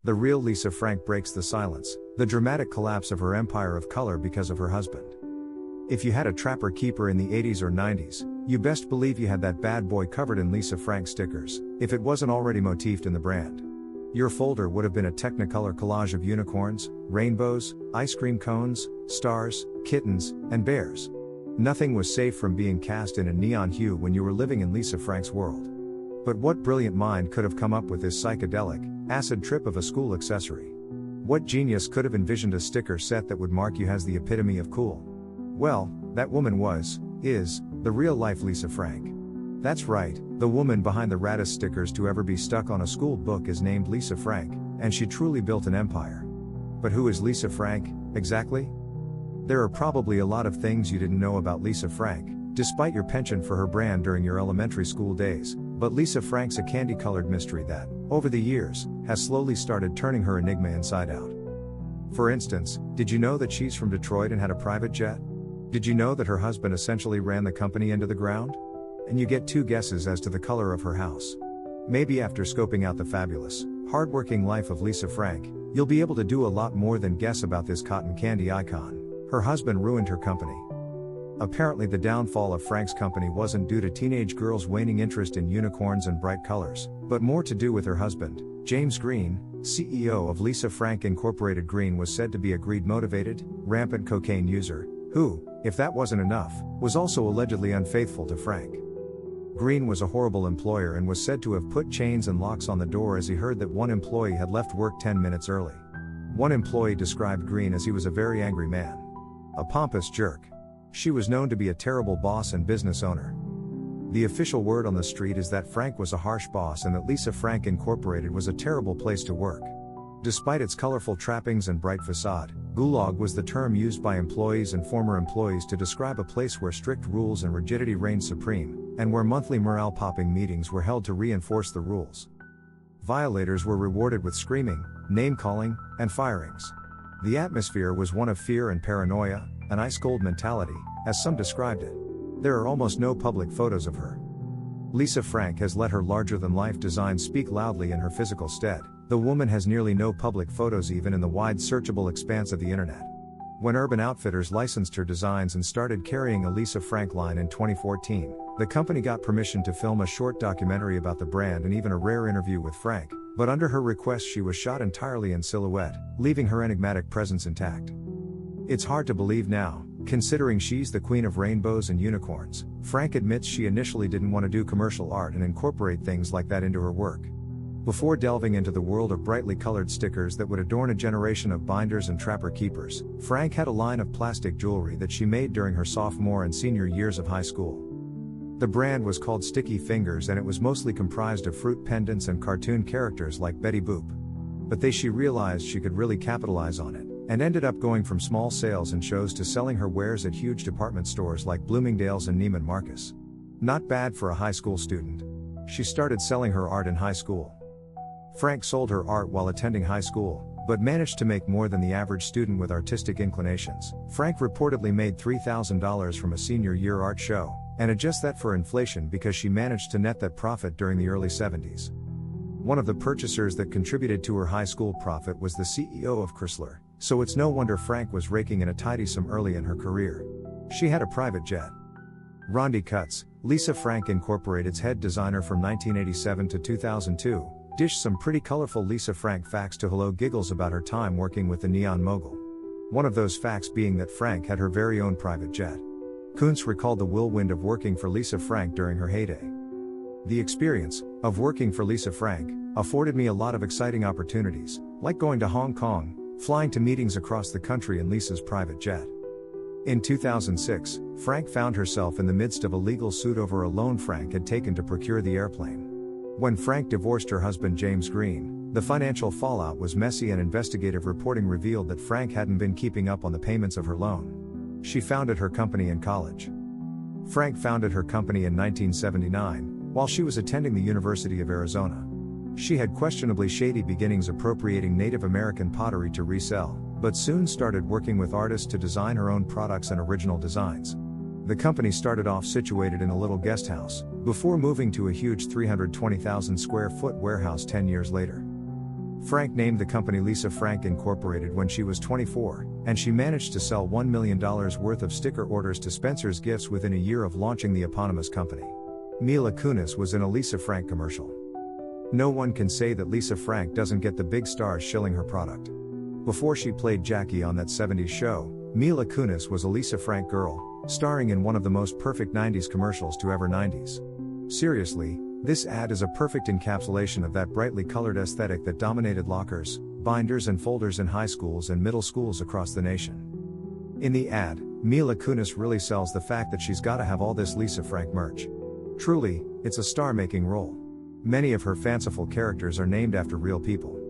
The real Lisa Frank breaks the silence, the dramatic collapse of her empire of color because of her husband. If you had a trapper keeper in the 80s or 90s, you best believe you had that bad boy covered in Lisa Frank stickers, if it wasn't already motifed in the brand. Your folder would have been a technicolor collage of unicorns, rainbows, ice cream cones, stars, kittens, and bears. Nothing was safe from being cast in a neon hue when you were living in Lisa Frank's world. But what brilliant mind could have come up with this psychedelic, acid trip of a school accessory? What genius could have envisioned a sticker set that would mark you as the epitome of cool? Well, that woman is, the real-life Lisa Frank. That's right, the woman behind the raddest stickers to ever be stuck on a school book is named Lisa Frank, and she truly built an empire. But who is Lisa Frank, exactly? There are probably a lot of things you didn't know about Lisa Frank, despite your penchant for her brand during your elementary school days, but Lisa Frank's a candy-colored mystery that, over the years, has slowly started turning her enigma inside out. For instance, did you know that she's from Detroit and had a private jet? Did you know that her husband essentially ran the company into the ground? And you get two guesses as to the color of her house. Maybe after scoping out the fabulous, hardworking life of Lisa Frank, you'll be able to do a lot more than guess about this cotton candy icon. Her husband ruined her company. Apparently the downfall of Frank's company wasn't due to teenage girls' waning interest in unicorns and bright colors, but more to do with her husband, James Green, CEO of Lisa Frank Incorporated. Green was said to be a greed-motivated, rampant cocaine user, who, if that wasn't enough, was also allegedly unfaithful to Frank. Green was a horrible employer and was said to have put chains and locks on the door as he heard that one employee had left work 10 minutes early. One employee described Green as he was a very angry man. A pompous jerk. She was known to be a terrible boss and business owner. The official word on the street is that Frank was a harsh boss and that Lisa Frank Incorporated was a terrible place to work. Despite its colorful trappings and bright facade, gulag was the term used by employees and former employees to describe a place where strict rules and rigidity reigned supreme, and where monthly morale-popping meetings were held to reinforce the rules. Violators were rewarded with screaming, name-calling, and firings. The atmosphere was one of fear and paranoia, an ice-cold mentality, as some described it. There are almost no public photos of her. Lisa Frank has let her larger-than-life design speak loudly in her physical stead. The woman has nearly no public photos even in the wide searchable expanse of the internet. When Urban Outfitters licensed her designs and started carrying a Lisa Frank line in 2014, the company got permission to film a short documentary about the brand and even a rare interview with Frank, but under her request she was shot entirely in silhouette, leaving her enigmatic presence intact. It's hard to believe now, considering she's the queen of rainbows and unicorns. Frank admits she initially didn't want to do commercial art and incorporate things like that into her work. Before delving into the world of brightly colored stickers that would adorn a generation of binders and trapper keepers, Frank had a line of plastic jewelry that she made during her sophomore and senior years of high school. The brand was called Sticky Fingers and it was mostly comprised of fruit pendants and cartoon characters like Betty Boop. But she realized she could really capitalize on it, and ended up going from small sales and shows to selling her wares at huge department stores like Bloomingdale's and Neiman Marcus. Not bad for a high school student. She started selling her art in high school. Frank sold her art while attending high school, but managed to make more than the average student with artistic inclinations. Frank reportedly made $3,000 from a senior year art show, and adjust that for inflation because she managed to net that profit during the early 70s. One of the purchasers that contributed to her high school profit was the CEO of Chrysler, so it's no wonder Frank was raking in a tidy sum early in her career. She had a private jet. Rondi Cutts, Lisa Frank Incorporated's head designer from 1987 to 2002, dished some pretty colorful Lisa Frank facts to Hello Giggles about her time working with the neon mogul. One of those facts being that Frank had her very own private jet. Kuntz recalled the whirlwind of working for Lisa Frank during her heyday. The experience of working for Lisa Frank afforded me a lot of exciting opportunities, like going to Hong Kong, flying to meetings across the country in Lisa's private jet. In 2006, Frank found herself in the midst of a legal suit over a loan Frank had taken to procure the airplane. When Frank divorced her husband James Green, the financial fallout was messy and investigative reporting revealed that Frank hadn't been keeping up on the payments of her loan. She founded her company in college. Frank founded her company in 1979, while she was attending the University of Arizona. She had questionably shady beginnings appropriating Native American pottery to resell, but soon started working with artists to design her own products and original designs. The company started off situated in a little guest house, before moving to a huge 320,000 square foot warehouse 10 years later. Frank named the company Lisa Frank Incorporated when she was 24, and she managed to sell $1 million worth of sticker orders to Spencer's Gifts within a year of launching the eponymous company. Mila Kunis was in a Lisa Frank commercial. No one can say that Lisa Frank doesn't get the big stars shilling her product. Before she played Jackie on that 70s show, Mila Kunis was a Lisa Frank girl, starring in one of the most perfect 90s commercials to ever 90s. Seriously, this ad is a perfect encapsulation of that brightly colored aesthetic that dominated lockers, binders and folders in high schools and middle schools across the nation. In the ad, Mila Kunis really sells the fact that she's gotta have all this Lisa Frank merch. Truly, it's a star-making role. Many of her fanciful characters are named after real people.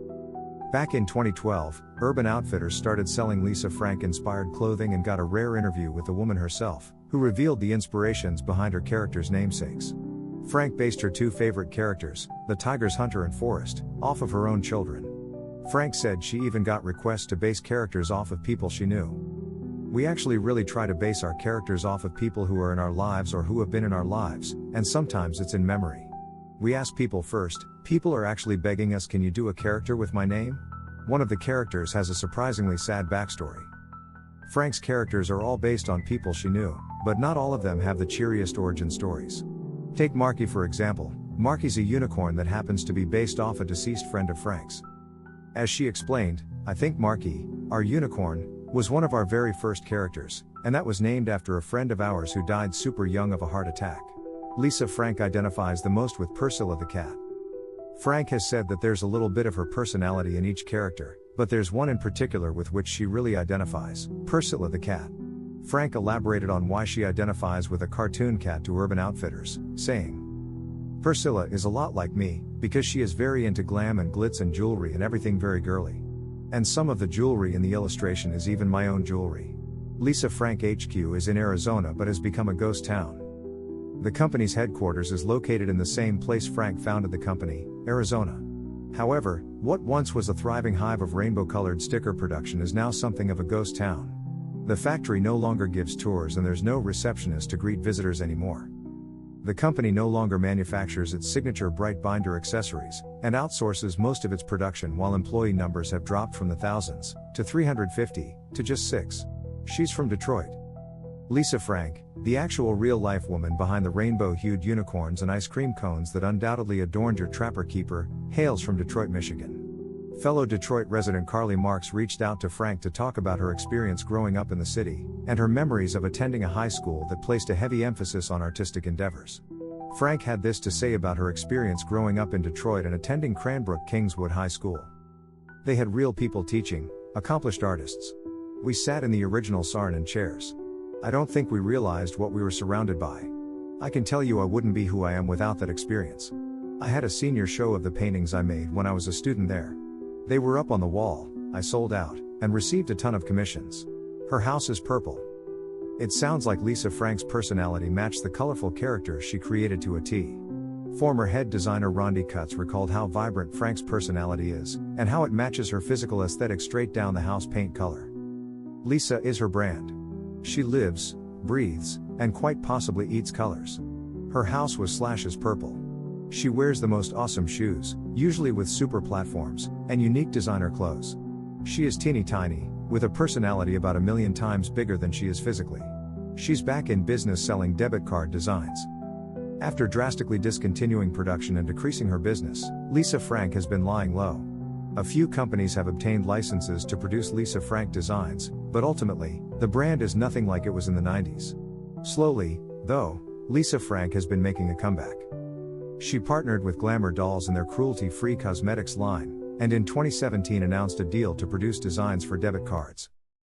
Back in 2012, Urban Outfitters started selling Lisa Frank-inspired clothing and got a rare interview with the woman herself, who revealed the inspirations behind her characters' namesakes. Frank based her two favorite characters, the tigers Hunter and Forrest, off of her own children. Frank said she even got requests to base characters off of people she knew. We actually really try to base our characters off of people who are in our lives or who have been in our lives, and sometimes it's in memory. We ask people first. People are actually begging us, can you do a character with my name? One of the characters has a surprisingly sad backstory. Frank's characters are all based on people she knew, but not all of them have the cheeriest origin stories. Take Marky for example. Marky's a unicorn that happens to be based off a deceased friend of Frank's. As she explained, I think Marky, our unicorn, was one of our very first characters, and that was named after a friend of ours who died super young of a heart attack. Lisa Frank identifies the most with Priscilla the cat. Frank has said that there's a little bit of her personality in each character, but there's one in particular with which she really identifies, Priscilla the cat. Frank elaborated on why she identifies with a cartoon cat to Urban Outfitters, saying, Priscilla is a lot like me, because she is very into glam and glitz and jewelry and everything very girly. And some of the jewelry in the illustration is even my own jewelry. Lisa Frank HQ is in Arizona but has become a ghost town. The company's headquarters is located in the same place Frank founded the company, Arizona. However, what once was a thriving hive of rainbow-colored sticker production is now something of a ghost town. The factory no longer gives tours and there's no receptionist to greet visitors anymore. The company no longer manufactures its signature bright binder accessories, and outsources most of its production while employee numbers have dropped from the thousands, to 350, to just 6. She's from Detroit. Lisa Frank, the actual real-life woman behind the rainbow-hued unicorns and ice cream cones that undoubtedly adorned your Trapper Keeper, hails from Detroit, Michigan. Fellow Detroit resident Carly Marks reached out to Frank to talk about her experience growing up in the city, and her memories of attending a high school that placed a heavy emphasis on artistic endeavors. Frank had this to say about her experience growing up in Detroit and attending Cranbrook Kingswood High School. They had real people teaching, accomplished artists. We sat in the original Sarnan chairs. I don't think we realized what we were surrounded by. I can tell you I wouldn't be who I am without that experience. I had a senior show of the paintings I made when I was a student there. They were up on the wall, I sold out, and received a ton of commissions. Her house is purple. It sounds like Lisa Frank's personality matched the colorful characters she created to a T. Former head designer Rondi Cutts recalled how vibrant Frank's personality is, and how it matches her physical aesthetic straight down the house paint color. Lisa is her brand. She lives, breathes, and quite possibly eats colors. Her house was / purple. She wears the most awesome shoes, usually with super platforms, and unique designer clothes. She is teeny tiny, with a personality about 1,000,000 times bigger than she is physically. She's back in business selling debit card designs. After drastically discontinuing production and decreasing her business, Lisa Frank has been lying low. A few companies have obtained licenses to produce Lisa Frank designs, but ultimately, the brand is nothing like it was in the 90s. Slowly, though, Lisa Frank has been making a comeback. She partnered with Glamour Dolls in their cruelty-free cosmetics line, and in 2017 announced a deal to produce designs for debit cards.